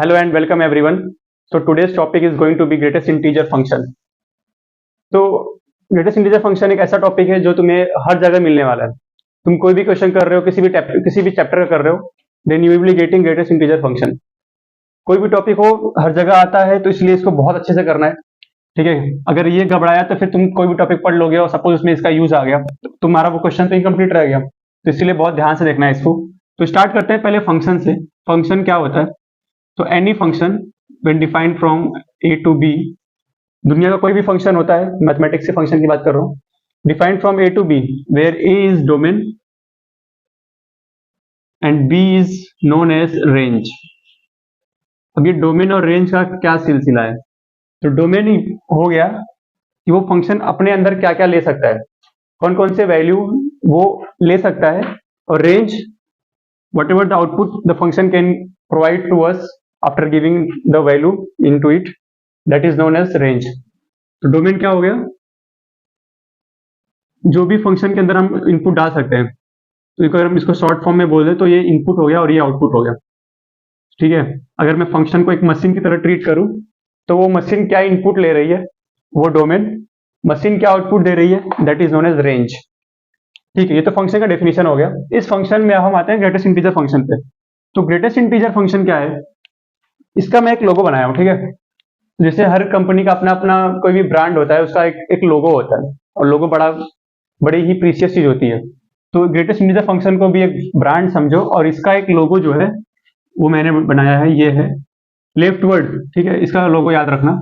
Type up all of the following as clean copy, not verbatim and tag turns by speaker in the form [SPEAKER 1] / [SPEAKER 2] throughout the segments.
[SPEAKER 1] Hello and welcome everyone. So today's topic is going to be greatest integer function. तो greatest integer function एक ऐसा topic है जो तुम्हें हर जगह मिलने वाला है. तुम कोई भी क्वेश्चन कर रहे हो, किसी भी चैप्टर का कर रहे हो, then you will be getting greatest integer function. कोई भी टॉपिक हो हर जगह आता है, तो इसलिए इसको बहुत अच्छे से करना है. ठीक है, अगर ये घबराया तो फिर तुम कोई भी टॉपिक पढ़ लोगे और सपोज उसमें इसका यूज आ गया तो तुम्हारा वो क्वेश्चन तो इनकम्प्लीट रह गया. तो इसलिए बहुत ध्यान से देखना है इसको. तो स्टार्ट करते हैं पहले फंक्शन से. फंक्शन क्या होता है? तो any function when defined from A to B, दुनिया का कोई भी फंक्शन होता है, मैथमेटिक्स के फंक्शन की बात कर रहा हूँ, defined from A to B where A is domain and B is known as range. अब ये डोमेन और रेंज का क्या सिलसिला है? तो डोमेन हो गया कि वो फंक्शन अपने अंदर क्या क्या ले सकता है, कौन कौन से वैल्यू वो ले सकता है, और range whatever the output the function can provide to us after giving the value into it, that is known as range. तो डोमेन क्या हो गया? जो भी फंक्शन के अंदर हम इनपुट डाल सकते हैं. तो अगर हम इसको शॉर्ट फॉर्म में बोल दें तो ये इनपुट हो गया और ये आउटपुट हो गया. ठीक है, अगर मैं फंक्शन को एक मशीन की तरह ट्रीट करूं तो वो मशीन क्या इनपुट ले रही है वो डोमेन, मशीन क्या आउटपुट दे रही है that is known as range. ठीक है, ये तो फंक्शन का डेफिनेशन हो गया. इस फंक्शन में हम आते हैं ग्रेटेस्ट इंटीजर फंक्शन पे. तो ग्रेटेस्ट इंटीजर फंक्शन क्या है? इसका मैं एक लोगो बनाया हूँ. ठीक है, जैसे हर कंपनी का अपना अपना कोई भी ब्रांड होता है, उसका एक लोगो होता है, और लोगो बड़ी ही प्रीशियस चीज होती है. तो ग्रेटेस्ट इंटीजर फंक्शन को भी एक ब्रांड समझो, और इसका एक लोगो जो है वो मैंने बनाया है, ये है लेफ्टवर्ड. ठीक है, इसका लोगो याद रखना,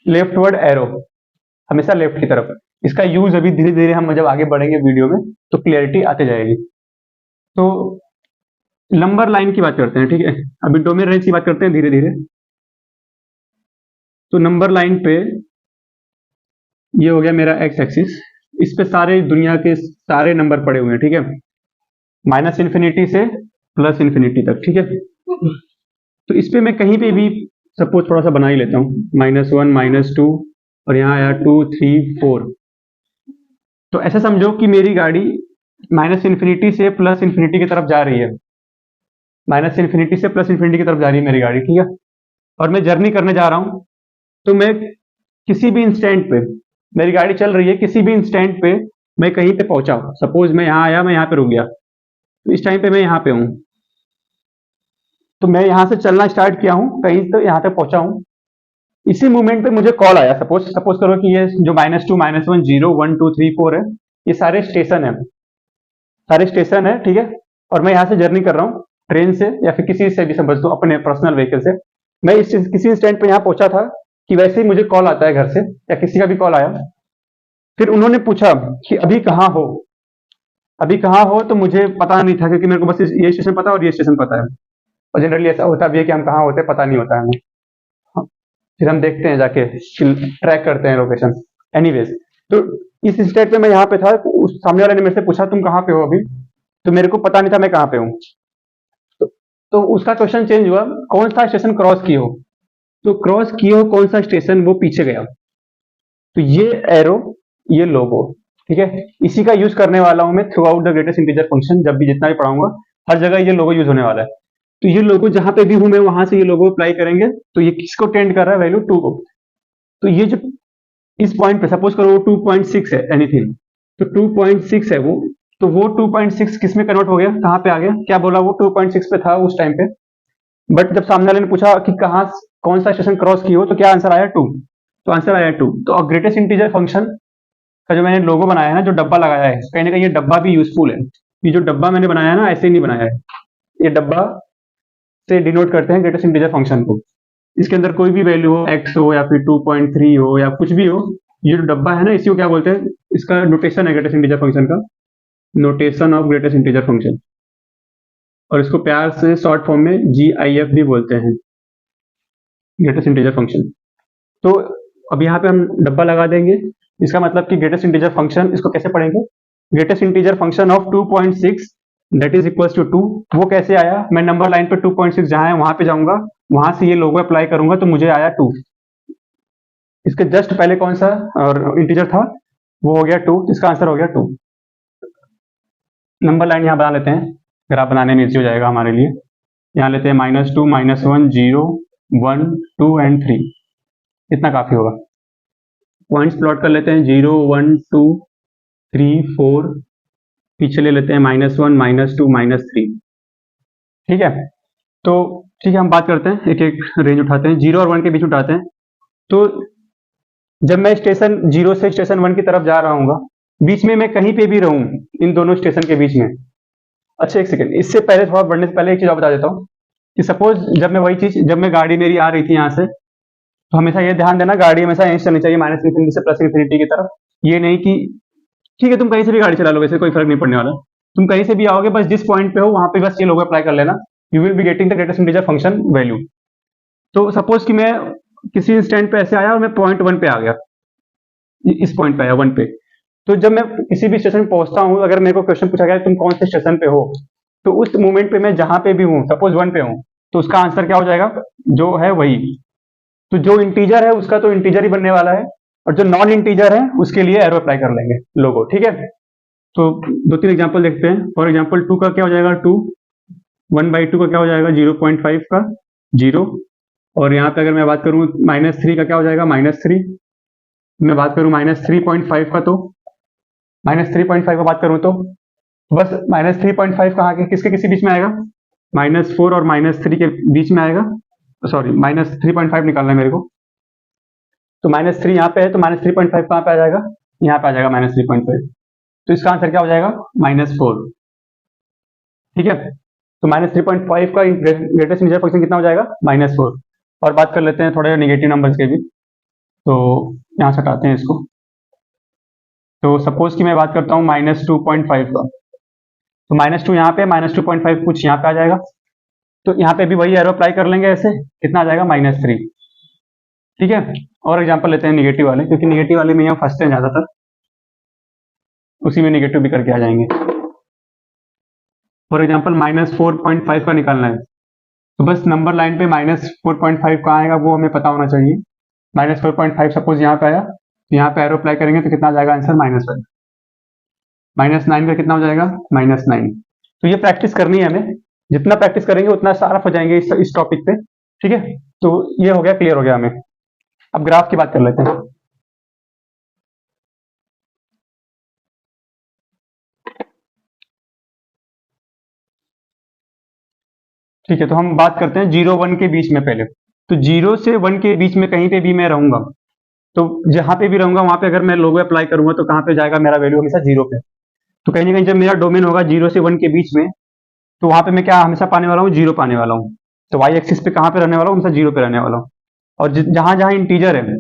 [SPEAKER 1] लेफ्टवर्ड एरो, हमेशा लेफ्ट की तरफ. इसका यूज अभी धीरे धीरे हम जब आगे बढ़ेंगे वीडियो में तो क्लियरिटी आते जाएगी. तो नंबर लाइन की बात करते हैं. ठीक है, अभी डोमेन रेंज की बात करते हैं धीरे धीरे. तो नंबर लाइन पे ये हो गया मेरा एक्स एक्सिस, इस पे सारे दुनिया के सारे नंबर पड़े हुए हैं. ठीक है, माइनस इन्फिनिटी से प्लस इन्फिनिटी तक. ठीक है, तो इस पे मैं कहीं पे भी सपोज थोड़ा सा बना ही लेता हूँ, -1 -2 और यहाँ आया 2 3 4. तो ऐसा समझो कि मेरी गाड़ी माइनस इन्फिनिटी से प्लस इन्फिनिटी की तरफ जा रही है, माइनस इन्फिनिटी से प्लस इन्फिनिटी की तरफ जा रही है मेरी गाड़ी. ठीक है, और मैं जर्नी करने जा रहा हूं. तो मैं किसी भी इंस्टेंट पे, मेरी गाड़ी चल रही है, किसी भी इंस्टेंट पे मैं कहीं पे पहुंचा, सपोज मैं यहाँ आया, मैं यहाँ पे रुक गया, तो इस टाइम पे मैं यहाँ पे हूँ. तो मैं यहाँ से चलना स्टार्ट किया हूँ, कहीं तो यहाँ पे पहुंचा हूँ. इसी मोमेंट पे मुझे कॉल आया. सपोज करो कि ये जो -2 -1 0 1 2 3 4 है, ये सारे स्टेशन है, सारे स्टेशन है. ठीक है, और मैं यहाँ से जर्नी कर रहा हूँ ट्रेन से या फिर किसी से भी समझ दो, अपने पर्सनल व्हीकल से. मैं किसी इंस्टेंट पे यहाँ पहुंचा था कि वैसे ही मुझे कॉल आता है घर से, या किसी का भी कॉल आया. फिर उन्होंने पूछा कि अभी कहाँ हो, अभी कहाँ हो. तो मुझे पता नहीं था, क्योंकि मेरे को बस ये स्टेशन पता और ये स्टेशन पता है, और जनरली ऐसा होता भी है कि हम कहाँ होते पता नहीं होता है हमें. हाँ, फिर हम देखते हैं जाके, ट्रैक करते हैं लोकेशन. एनीवेज, तो इस स्टेट पे मैं यहाँ पे था. उस सामने वाले ने मेरे से पूछा तुम कहाँ पे हो अभी, तो मेरे को पता नहीं था मैं कहाँ पे हूँ. तो उसका क्वेश्चन चेंज हुआ, कौन सा स्टेशन क्रॉस किए हो. तो क्रॉस किए हो कौन सा स्टेशन, वो पीछे गया. तो ये एरो, ये लोगो. ठीक है, इसी का यूज करने वाला हूं मैं through out the greatest integer function. जब भी जितना भी पढ़ाऊंगा हर जगह ये लोगो यूज होने वाला है. तो ये लोगो जहां पे भी हूं मैं, वहां से ये लोगो अप्लाई करेंगे. तो ये किसको टेंड कर रहा है? वैल्यू 2 को. तो ये जो इस पॉइंट पे सपोज करो वो 2.6 है एनीथिंग, तो 2.6 है वो. तो वो 2.6 किस में कन्वर्ट हो गया, कहाँ पे आ गया? क्या बोला, वो 2.6 पे था उस टाइम पे, बट जब सामने वाले ने पूछा कि कहाँ, कौन सा स्टेशन क्रॉस की हो, तो क्या आंसर आया? 2. तो आंसर आया 2. तो ग्रेटेस्ट इंटीजर फंक्शन का जो मैंने लोगो बनाया है ना, जो डब्बा लगाया है, कहीं ना कहीं ये डब्बा भी यूजफुल है. ये जो डब्बा मैंने बनाया है ना, ऐसे ही नहीं बनाया है, ये डब्बा से डिनोट करते हैं ग्रेटेस्ट इंटीजर फंक्शन को. इसके अंदर कोई भी वैल्यू हो, x हो या फिर 2.3 हो या कुछ भी हो, ये जो डब्बा है ना, इसी को क्या बोलते हैं? इसका नोटेशन है ग्रेटेस्ट इंटीजर फंक्शन का, notation of greatest integer function. और इसको प्यार से शॉर्ट फॉर्म में GIF भी बोलते हैं, ग्रेटेस्ट इंटीजर फंक्शन. तो अब यहाँ पे हम डब्बा लगा देंगे. इसका मतलब कि ग्रेटेस्ट इंटीजर फंक्शन, इसको कैसे पढ़ेंगे? Greatest integer function of 2.6 that is equals to 2. वो कैसे आया? मैं नंबर लाइन पे 2.6 जहां है वहां पे जाऊंगा, वहां से ये लोगो अप्लाई करूंगा, तो मुझे आया 2. इसके जस्ट पहले कौन सा और इंटीजर था? वो हो गया 2. इसका आंसर हो गया 2. नंबर लाइन यहाँ बना लेते हैं, ग्राफ बनाने में इजी हो जाएगा हमारे लिए. यहाँ लेते हैं -2, -1, 0, 1, 2 एंड 3, इतना काफ़ी होगा। पॉइंट्स प्लॉट कर लेते हैं 0, 1, 2, 3, 4, पीछे ले लेते हैं -1, -2, -3, ठीक है। तो ठीक है, हम बात करते हैं, एक एक रेंज उठाते हैं, 0 और 1 के बीच उठाते हैं। तो जब मैं स्टेशन 0 से स्टेशन 1 की तरफ जा रहा हूँ, बीच में मैं कहीं पे भी रहूँ इन दोनों स्टेशन के बीच में, अच्छा एक सेकंड, इससे पहले थोड़ा बढ़ने से पहले एक चीज़ और बता देता हूँ कि सपोज जब मैं वही चीज़, जब मैं गाड़ी मेरी आ रही थी यहाँ से, तो हमेशा ये ध्यान देना गाड़ी हमेशा यहीं से चलनी चाहिए -इन्फिनिटी से +इन्फिनिटी की तरफ। ये नहीं कि ठीक है तुम कहीं से भी गाड़ी चला लो, वैसे कोई फर्क नहीं पड़ने वाला, तुम कहीं से भी आओगे, बस जिस पॉइंट पे हो वहां पे बस ये लोगो अप्लाई कर लेना, you will be getting the greatest integer function value. तो सपोज कि मैं किसी इंस्टेंट पे ऐसे आया और मैं पॉइंट 1 पे आ गया, इस पॉइंट पे आया 1 पे, तो जब मैं किसी भी स्टेशन पे पहुंचता हूँ, अगर मेरे को क्वेश्चन पूछा गया तुम कौन से स्टेशन पे हो, तो उस मोमेंट पे मैं जहां पे भी हूँ, सपोज 1 पे हूँ, तो उसका आंसर क्या हो जाएगा, जो है वही। तो जो इंटीजर है उसका तो इंटीजर ही बनने वाला है, और जो नॉन इंटीजर है उसके लिए एरो अप्लाई कर लेंगे लोगो, ठीक है। तो 2-3 एग्जांपल देखते हैं। फॉर एग्जांपल 2 का क्या हो जाएगा 2, 1/2 का क्या हो जाएगा 0.5 का 0, और यहाँ पे अगर मैं बात करूँ -3 का क्या हो जाएगा -3, मैं बात करूँ -3.5 का, तो -3.5 का बात करूँ तो बस -3.5 कहाँ के किसके किसी बीच में आएगा, -4 और -3 के बीच में आएगा, सॉरी -3.5 निकालना है मेरे को, तो -3 यहाँ पे है, तो -3.5 कहाँ पे आ जाएगा, यहाँ पे आ जाएगा -3.5, तो इसका आंसर क्या हो जाएगा -4, ठीक है। तो -3.5 का ग्रेटेस्ट इंटीजर फंक्शन कितना हो जाएगा -4। और बात कर लेते हैं थोड़े नेगेटिव नंबर्स के भी, तो यहाँ से हटाते हैं इसको। तो सपोज कि मैं बात करता हूँ -2.5 का, तो -2 यहाँ पे, -2.5 कुछ यहाँ पे आ जाएगा, तो यहाँ पे भी वही एरो अप्लाई कर लेंगे, ऐसे कितना आ जाएगा -3, ठीक है। और एग्जांपल लेते हैं निगेटिव वाले, क्योंकि निगेटिव वाले में यहाँ फंसते हैं ज़्यादातर, उसी में निगेटिव भी करके आ जाएंगे। फॉर एग्जांपल -4.5 का निकालना है, तो बस नंबर लाइन पे -4.5 कहाँ आएगा वो हमें पता होना चाहिए। -4.5 सपोज यहाँ पे आया, तो यहाँ पे एरो अप्लाई करेंगे तो कितना आ जाएगा आंसर -1। -9 का कितना हो जाएगा -9। तो ये प्रैक्टिस करनी है हमें, जितना प्रैक्टिस करेंगे उतना साफ हो जाएंगे इस टॉपिक पे, ठीक है। तो ये हो गया, क्लियर हो गया हमें। अब ग्राफ की बात कर लेते हैं। ठीक है, तो हम बात करते हैं 0-1 के बीच में पहले। तो 0 से 1 के बीच में कहीं पे भी मैं रहूंगा, तो जहां पे भी रहूंगा वहां पे अगर मैं लोगो अप्लाई करूंगा तो कहाँ पे जाएगा मेरा वैल्यू, हमेशा 0 पे। तो कहीं ना कहीं जब मेरा डोमेन होगा 0 से 1 के बीच में, तो वहां पे मैं क्या हमेशा पाने वाला हूँ, 0 पाने वाला हूँ। तो वाई एक्सिस पे कहाँ पे रहने वाला हूँ, हमेशा 0 पे रहने वाला हूँ। और जहां जहां इंटीजर है,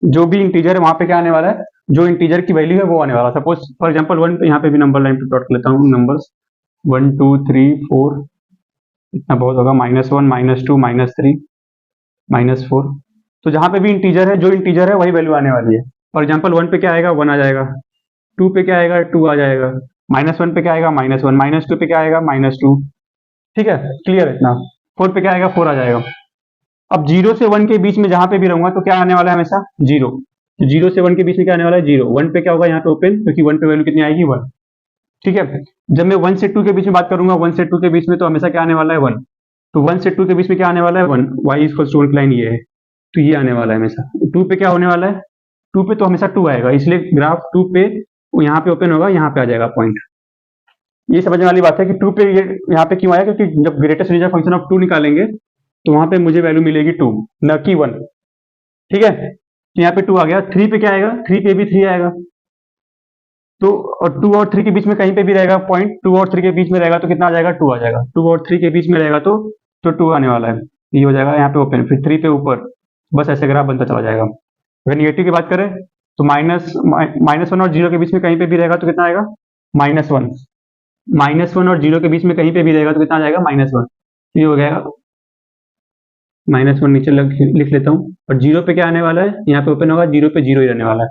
[SPEAKER 1] जो भी इंटीजर है वहां पे क्या आने वाला है, जो इंटीजर की वैल्यू है वो आने वाला है। सपोज फॉर एग्जाम्पल 1 पे, यहाँ पे भी नंबर लाइन पे प्लॉट कर लेता हूँ नंबर्स, 1, 2, 3, 4, इतना बहुत होगा, -1, -2, -3, -4। तो जहां पे भी इंटीजर है, जो इंटीजर है वही वैल्यू आने वाली है। फॉर एग्जाम्पल 1 पे क्या आएगा, 1 आ जाएगा, 2 पे क्या आएगा, 2 आ जाएगा, -1 पे क्या आएगा, -1, -2 पे क्या आएगा, -2, ठीक है, क्लियर है इतना। 4 पे क्या आएगा, 4 आ जाएगा। अब 0 से 1 के बीच में जहां पे भी रहूंगा तो क्या आने वाला है, हमेशा 0। तो 0 से 1 के बीच में क्या आने वाला है, 0। 1 पे क्या होगा, यहाँ पे ओपन, क्योंकि 1 पे वैल्यू कितनी आएगी, 1, ठीक है। जब मैं 1 से 2 के बीच में बात करूंगा, 1 से 2 के बीच में तो हमेशा क्या आने वाला है, 1। तो 1 से 2 के बीच में क्या आने वाला है, 1, y इक्वल टू लाइन ये है, तो ये आने वाला है हमेशा। 2 पे क्या होने वाला है, 2 पे तो हमेशा 2 आएगा, इसलिए ग्राफ 2 पे यहाँ पे ओपन होगा, यहाँ पे आ जाएगा पॉइंट। ये समझने वाली बात है कि 2 पे ये यहाँ पे क्यों आया, क्योंकि जब ग्रेटेस्ट इंटीजर फंक्शन ऑफ 2 निकालेंगे तो वहां पे मुझे वैल्यू मिलेगी 2, न कि 1, ठीक है। तो यहाँ पे 2 आ गया। 3 पे क्या आएगा, 3 पे भी 3 आएगा, तो और 2 और 3 के बीच में कहीं पे भी रहेगा पॉइंट, 2 और 3 के बीच में रहेगा तो कितना आ जाएगा, 2 आ जाएगा। 2 और 3 के बीच में रहेगा तो 2 आने वाला है, ये हो जाएगा यहाँ पे ओपन, फिर 3 पे ऊपर, बस ऐसे ग्राफ बनता चला जाएगा। अगर निगेटिव की बात करें तो -1 और 0 के बीच में कहीं पे भी रहेगा तो कितना आएगा, -1। -1 और 0 के बीच में कहीं पे भी रहेगा तो कितना आ जाएगा, -1। ये हो गया, -1 नीचे लिख लेता हूँ। और 0 पे क्या आने वाला है, यहाँ पे ओपन होगा, 0 पे 0 ही रहने वाला है।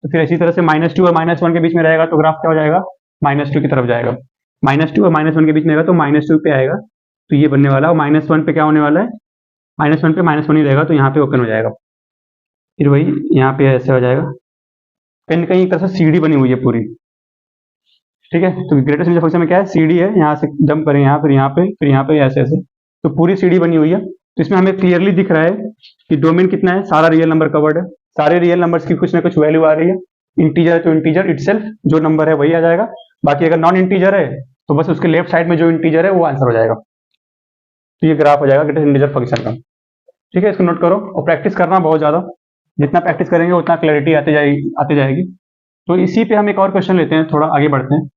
[SPEAKER 1] तो फिर इसी तरह से -2 और -1 के बीच में रहेगा तो ग्राफ क्या हो जाएगा, -2 की तरफ जाएगा। -2 और -1 के बीच में रहेगा तो -2 पे आएगा, तो ये बनने वाला है। और -1 पे क्या होने वाला है, -1 पे -1 ही रहेगा, तो यहाँ पे ओपन हो जाएगा। फिर वही यहाँ पे ऐसे हो जाएगा, कहीं ना कहीं एक तरह से सीढ़ी बनी हुई है पूरी, ठीक है। तो ग्रेटेस्ट इंटीजर फंक्शन में क्या है, सीढ़ी है, यहाँ से जंप करें यहाँ, फिर यहाँ पे, फिर यहाँ पे, ऐसे ऐसे तो पूरी सीढ़ी बनी हुई है। तो इसमें हमें क्लियरली दिख रहा है कि डोमेन कितना है, सारा रियल नंबर कवर्ड है, सारे रियल नंबर्स की कुछ ना कुछ वैल्यू आ रही है। इंटीजर है तो इंटीजर इटसेल्फ जो नंबर है वही आ जाएगा, बाकी अगर नॉन इंटीजर है तो बस उसके लेफ्ट साइड में जो इंटीजर है वो आंसर हो जाएगा। तो ये ग्राफ हो जाएगा ग्रेटेस्ट इंटीजर फंक्शन का। ठीक है, इसको नोट करो और प्रैक्टिस करना बहुत ज़्यादा, जितना प्रैक्टिस करेंगे उतना क्लैरिटी आती जाएगी। तो इसी पे हम एक और क्वेश्चन लेते हैं, थोड़ा आगे बढ़ते हैं।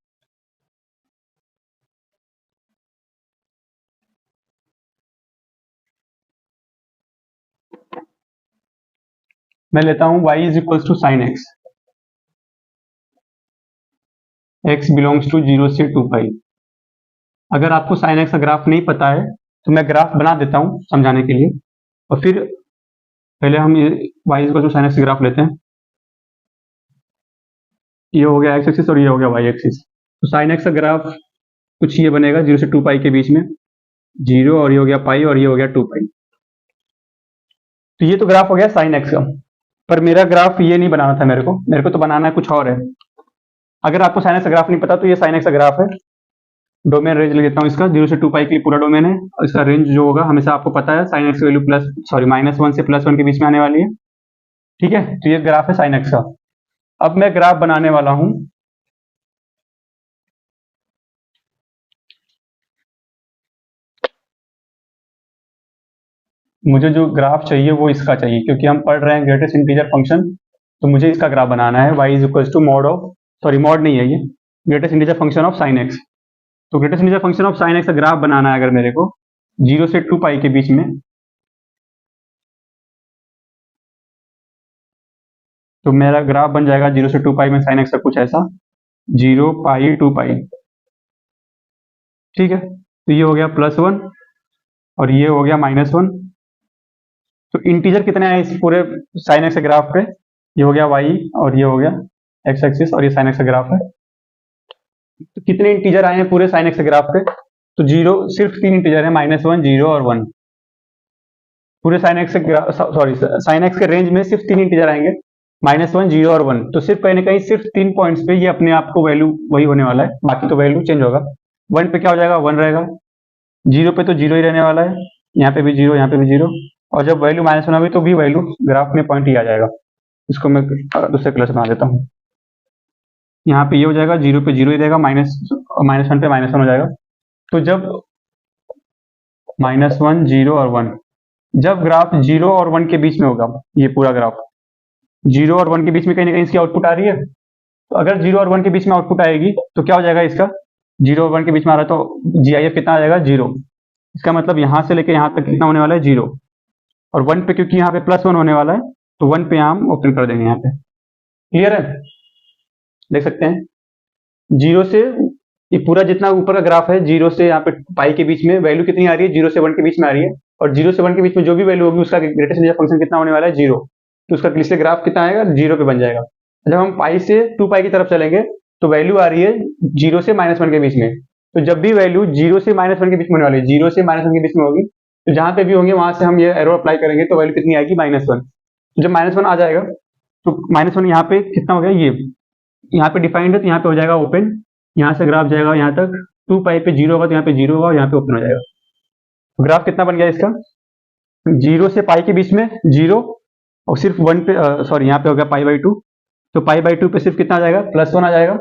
[SPEAKER 1] मैं लेता हूं y is equals to sine x, x belongs to 0 से 2 पाई। अगर आपको साइन एक्स का ग्राफ नहीं पता है तो मैं ग्राफ बना देता हूं समझाने के लिए, और फिर पहले हम y is equal to sine x graph लेते हैं। ये हो गया x एक्सिस और ये हो गया y एक्सिस। तो साइन एक्स का ग्राफ कुछ ये बनेगा 0 से 2 पाई के बीच में, 0 और ये हो गया पाई और ये हो गया 2 पाई। तो ये तो ग्राफ हो गया साइन एक्स का, पर मेरा ग्राफ ये नहीं बनाना था, मेरे को तो बनाना है कुछ और है। अगर आपको साइन एक्स का ग्राफ नहीं पता तो ये साइन एक्स का ग्राफ है। डोमेन रेंज ले लेता हूँ इसका, 0 से 2 पाई के लिए पूरा डोमेन है, और इसका रेंज जो होगा हमेशा आपको पता है, साइन एक्स की वैल्यू -1 से +1 के बीच में आने वाली है। ठीक है, तो ये ग्राफ है साइन एक्स का। अब मैं ग्राफ बनाने वाला हूं मुझे जो ग्राफ चाहिए वो इसका चाहिए, क्योंकि हम पढ़ रहे हैं ग्रेटेस्ट इंटीजर फंक्शन, तो मुझे इसका ग्राफ बनाना है। y is equal to mod नहीं है ये, greatest integer function of sine x. तो greatest integer function of sine x का ग्राफ बनाना है अगर मेरे को 0 से 2 पाई के बीच में, तो मेरा ग्राफ बन जाएगा 0 से 2 पाई में साइन एक्स का कुछ ऐसा, 0 पाई 2 पाई। ठीक है, तो ये हो गया +1 और ये हो गया -1। तो इंटीजर कितने आए इस पूरे साइन एक्स के ग्राफ पे, ये हो गया y और ये हो गया x एक्सिस और ये साइन एक्स का ग्राफ है। तो कितने इंटीजर आए हैं पूरे साइन एक्स के ग्राफ पे, तो 0 सिर्फ 3 इंटीजर है, -1 0 और 1। पूरे साइन एक्स के साइन एक्स के रेंज में सिर्फ 3 इंटीजर आएंगे, -1 0 और 1। तो सिर्फ कहीं ना कहीं सिर्फ 3 पॉइंट्स पे ये अपने आप को वैल्यू वही होने वाला है, बाकी तो वैल्यू चेंज होगा। 1 पे क्या हो जाएगा, 1 रहेगा, 0 पे तो 0 ही रहने वाला है, यहाँ पे भी 0 यहाँ पे भी 0, और जब वैल्यू -1 होगी तो भी वैल्यू ग्राफ में पॉइंट ही आ जाएगा। इसको मैं दूसरे कलर से बना देता हूँ। यहाँ पे ये हो जाएगा, 0 पे 0 ही रहेगा, -1 पे -1 हो जाएगा। तो जब -1 0 और 1, जब ग्राफ 0 और 1 के बीच में होगा, ये पूरा ग्राफ 0 और 1 के बीच में कहीं ना कहीं इसकी आउटपुट आ रही है, तो अगर 0 और 1 के बीच में आउटपुट आएगी तो क्या हो जाएगा इसका, 0 और 1 के बीच में आ रहा है तो GIF कितना आ जाएगा, 0। इसका मतलब यहाँ से लेके यहाँ तक कितना होने वाला है, 0, और 1 पे क्योंकि यहाँ पे +1 होने वाला है तो 1 पे हम ओपन कर देंगे यहाँ पे। क्लियर है, देख सकते हैं 0 से ये पूरा जितना ऊपर का ग्राफ है, 0 से यहाँ पे पाई के बीच में वैल्यू कितनी आ रही है, 0 से 1 के बीच में आ रही है, और 0 से 1 के बीच में जो भी वैल्यू होगी उसका ग्रेटेस्ट इंटीजर फंक्शन कितना होने वाला है, 0। तो उसका इसलिए ग्राफ कितना आएगा, 0 पे बन जाएगा। जब हम पाई से 2 पाई की तरफ चलेंगे तो वैल्यू आ रही है 0 से -1 के बीच में, तो जब भी वैल्यू 0 से -1 के बीच में होने वाली है, 0 से -1 के बीच में होगी, तो जहां पे भी होंगे वहां से हम ये एरो अप्लाई करेंगे तो वैल्यू कितनी आएगी, -1। जब -1 आ जाएगा तो -1 यहाँ पे कितना हो गया, ये यहाँ पे डिफाइंड है तो यहाँ पे हो जाएगा ओपन, यहाँ से ग्राफ जाएगा यहाँ तक, 2 पाई पे 0 होगा तो यहाँ पे 0 होगा और यहाँ पे ओपन हो जाएगा। तो ग्राफ कितना बन गया इसका, 0 से पाई के बीच में 0, और सिर्फ 1 पे यहाँ पे हो गया π/2, तो π/2 पे सिर्फ कितना आ जाएगा, +1 आ जाएगा,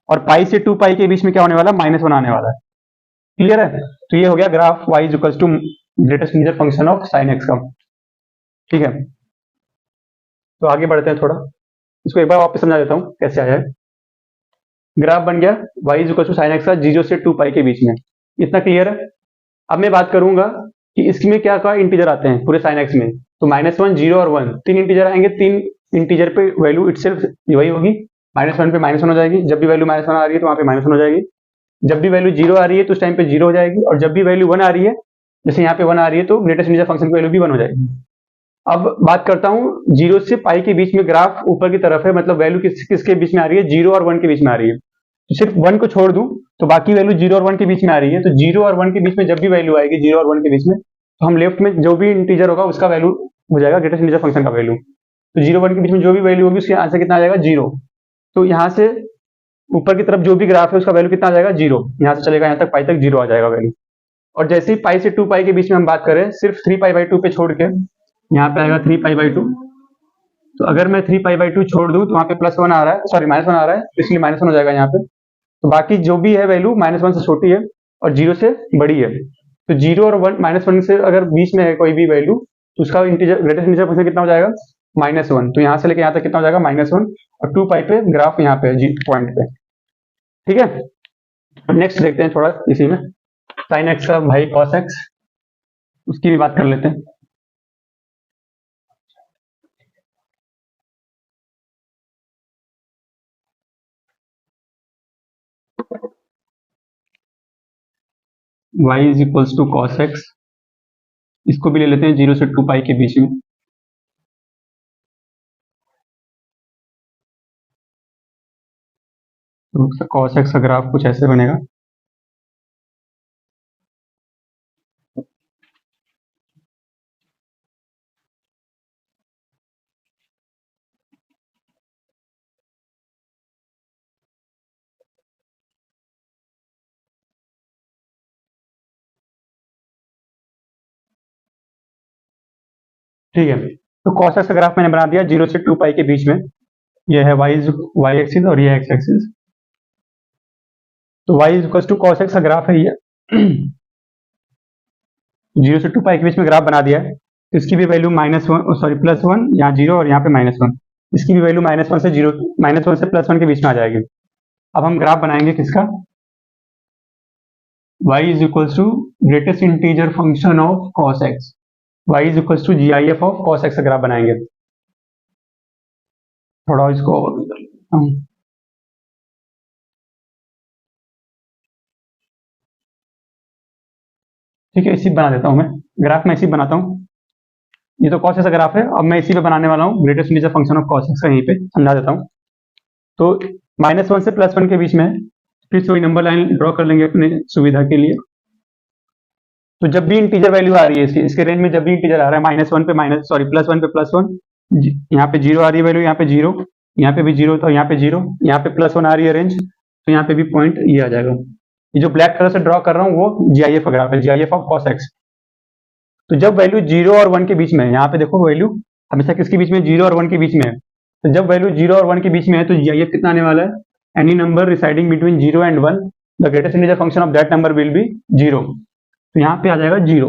[SPEAKER 1] और पाई से 2 पाई के बीच में क्या होने वाला है, -1 आने वाला है। क्लियर है, तो ये हो गया graph y is equal to greatest integer function of sine x का। ठीक है, तो आगे बढ़ते हैं थोड़ा, इसको एक बार वापस समझा देता हूँ कैसे आया है। ग्राफ बन गया y is equal to sine x का 0 से 2 पाई के बीच में, इतना क्लियर है। अब मैं बात करूंगा कि इसमें क्या क्या इंटीजर आते हैं पूरे साइन एक्स में, तो -1 0 और 1 3 इंटीजर आएंगे, 3 इंटीजर पे वैल्यू इटसेल्फ वही होगी, -1 पे -1 हो जाएगी, जब भी वैल्यू -1 आ रही है तो वहाँ पे -1 हो जाएगी, जब भी वैल्यू 0 आ रही है तो उस टाइम पे 0 हो जाएगी, और जब भी वैल्यू 1 आ रही है, जैसे यहाँ पे 1 आ रही है तो ग्रेटेस्ट इंटीजर फंक्शन की वैल्यू भी 1 हो जाएगी। अब बात करता हूँ 0 से पाई के बीच में ग्राफ ऊपर की तरफ है, मतलब वैल्यू किसके बीच में आ रही है, 0 और 1 के बीच में आ रही है। तो सिर्फ 1 को छोड़ दूं तो बाकी वैल्यू 0 और 1 के बीच में आ रही है, तो 0 और 1 के बीच में जब भी वैल्यू आएगी 0 और 1 के बीच में, तो हम लेफ्ट में जो भी इंटीजर होगा उसका वैल्यू हो जाएगा ग्रेटेस्ट इंटीजर फंक्शन का वैल्यू। तो 0 1 के बीच में जो भी वैल्यू होगी उसके आंसर कितना आ जाएगा, 0। तो यहाँ से ऊपर की तरफ जो भी ग्राफ है उसका वैल्यू कितना आ जाएगा, 0। यहाँ से चलेगा यहाँ तक पाई तक 0 आ जाएगा वैल्यू। और जैसे ही पाई से 2 पाई के बीच में हम बात करें, सिर्फ 3 पाई/2 पे छोड़ के यहाँ पे आएगा 3 पाई/2। तो अगर मैं 3 पाई/2 छोड़ दूं तो वहाँ पे +1 आ रहा है, सॉरी -1 आ रहा है, इसलिए -1 हो जाएगा यहाँ पे। तो बाकी जो भी है वैल्यू -1 से छोटी है और 0 से बड़ी है। तो 0 और 1 -1 से अगर बीच में है कोई भी वैल्यू, तो उसका इंटीजर ग्रेटेस्ट इंटीजर फंक्शन कितना हो जाएगा? -1। तो यहाँ से लेके यहाँ तक कितना हो जाएगा? -1। और 2 पाई पे ग्राफ यहाँ पे जी पॉइंट पे, ठीक है। नेक्स्ट देखते हैं थोड़ा इसी में sin x का भाई cos x, उसकी भी बात कर लेते हैं। y is equals to cos x, इसको भी ले लेते हैं 0 से 2 पाई के बीच में। तो cos x का ग्राफ कुछ ऐसे बनेगा। ठीक है, तो cos x का ग्राफ मैंने बना दिया 0 से 2 पाई के बीच में। ये है y एक्सिस और ये x एक्सिस। तो y is equal to cos x का ग्राफ है ये 0 से 2 पाई के बीच में ग्राफ बना दिया है। तो इसकी भी वैल्यू +1, यहाँ 0 और यहाँ पे -1। इसकी भी वैल्यू -1 से +1 के बीच में आ जाएगी। अब हम ग्राफ बनाएंगे किसका? y is equal to greatest integer function of cos x, y is equal to GIF of cos x का ग्राफ बनाएंगे। थोड़ा इसको और कर लेता हूं। ठीक है, इसी बना देता हूं मैं ग्राफ, में इसी बनाता हूं। ये तो cos x का ग्राफ है, अब मैं इसी पे बनाने वाला हूँ greatest integer function of cos x का, यहीं पे समझा देता हूँ। तो -1 से +1 के बीच में फिर से वही नंबर लाइन ड्रॉ कर लेंगे अपने सुविधा के लिए। तो जब भी इंटीजर वैल्यू आ रही है इसके रेंज में, जब भी इंटीजर आ रहा है +1 पे +1, यहाँ पे 0 आ रही है वैल्यू, यहाँ पे 0, यहाँ पे भी 0, तो यहाँ पे 0, यहाँ पे +1 आ रही है रेंज, तो यहाँ पे भी पॉइंट ये आ जाएगा। ये जो ब्लैक कलर से ड्रॉ कर रहा हूँ वो GIF का ग्राफ है, GIF ऑफ cos x। तो जब वैल्यू 0 और 1 के बीच में है, यहाँ पे देखो वैल्यू हमेशा किसके बीच में? 0 और 1 के बीच में है। तो जब वैल्यू 0 और 1 के बीच में है तो GIF कितना आने वाला है? Any number residing between 0 and 1, the greatest integer function of that number will be 0। तो यहाँ पे आ जाएगा 0,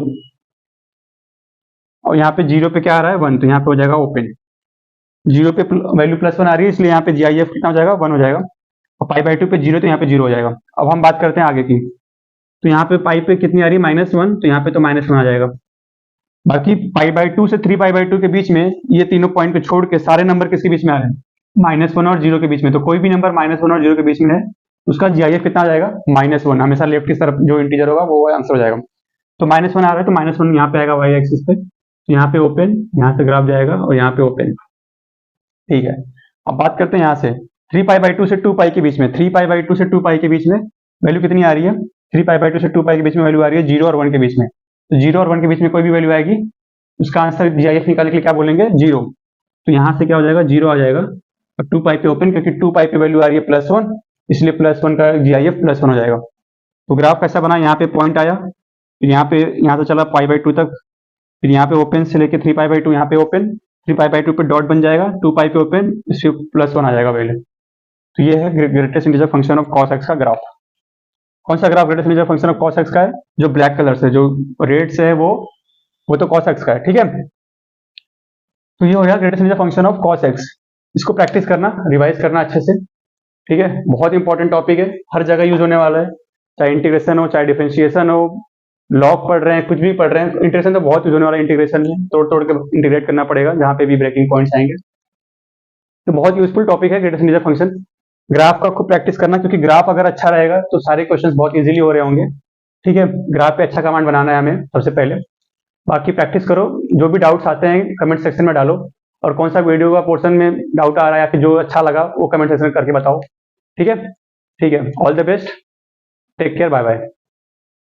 [SPEAKER 1] और यहाँ पे 0 पे क्या आ रहा है? 1, तो यहाँ पे हो जाएगा ओपन। 0 पे वैल्यू +1 आ रही है, इसलिए यहाँ पे GIF कितना हो जाएगा? 1 हो जाएगा। और π/2 पे 0, तो यहाँ पे 0 हो जाएगा। अब हम बात करते हैं आगे की। तो यहाँ पे पाई पे कितनी आ रही है? -1, तो यहाँ पे तो -1 आ जाएगा। बाकी π/2 से 3π/2 के बीच में ये तीनों पॉइंट को छोड़ के सारे नंबर किसके बीच में आ रहे हैं? -1 और 0 के बीच में। तो कोई भी नंबर -1 और 0 के बीच में है, उसका GIF कितना आ जाएगा? -1। हमेशा लेफ्ट की तरफ जो इंटीजर होगा वो आंसर हो जाएगा। तो -1 आ रहा है, तो -1 यहाँ पे आएगा y एक्सिस पे, तो यहाँ पे ओपन, यहाँ से ग्राफ जाएगा और यहाँ पे ओपन। ठीक है, अब बात करते हैं यहाँ से 3π/2 से 2 पाई के बीच में। 3π/2 से 2 पाई के बीच में वैल्यू कितनी आ रही है? 3π/2 से 2 पाई के बीच में वैल्यू आ रही है 0 और 1 के बीच में। तो 0 और 1 के बीच में कोई भी वैल्यू आएगी, उसका आंसर GIF निकालने के लिए क्या बोलेंगे? 0। तो यहाँ से क्या हो जाएगा? 0 आ जाएगा। और 2 पाई पे ओपन, क्योंकि 2 पाई पे वैल्यू आ रही है +1, इसलिए +1 का GIF +1 हो जाएगा। तो ग्राफ कैसा बना? यहाँ पे पॉइंट आया, फिर यहाँ से चला π/2 तक, फिर यहाँ पे ओपन से लेके 3π/2 यहाँ पे ओपन, 3π/2 पे डॉट बन जाएगा, 2 पाई पे ओपन, इससे +1 आ जाएगा वैल्यू। तो ये है greatest integer function of cos x का ग्राफ। कौन सा graph greatest integer function of cos x का है? जो ब्लैक कलर से, जो रेड से है वो तो cos x का है। ठीक है, तो ये हो गया greatest integer function of cos x। इसको प्रैक्टिस करना, रिवाइज करना अच्छे से। ठीक है, बहुत इंपॉर्टेंट टॉपिक है, हर जगह यूज होने वाला है, चाहे इंटीग्रेशन हो, चाहे डिफरेंशिएशन हो, लॉग पढ़ रहे हैं, कुछ भी पढ़ रहे हैं। इंटीग्रेशन तो बहुत यूज होने वाला है, इंटीग्रेशन में तोड़ तोड़ के इंटीग्रेट करना पड़ेगा जहाँ पे भी ब्रेकिंग पॉइंट्स आएंगे। तो बहुत यूजफुल टॉपिक है ग्रेटेस्ट इंटीजर फंक्शन। ग्राफ का खूब प्रैक्टिस करना, क्योंकि ग्राफ अगर अच्छा रहेगा तो सारे क्वेश्चंस बहुत इजीली हो रहे होंगे। ठीक है, ग्राफ पे अच्छा कमांड बनाना है हमें सबसे पहले। बाकी प्रैक्टिस करो, जो भी डाउट्स आते हैं कमेंट सेक्शन में डालो, और कौन सा वीडियो का पोर्शन में डाउट आ रहा है या फिर जो अच्छा लगा वो कमेंट सेक्शन में करके बताओ। ठीक है, all the best, take care, bye bye.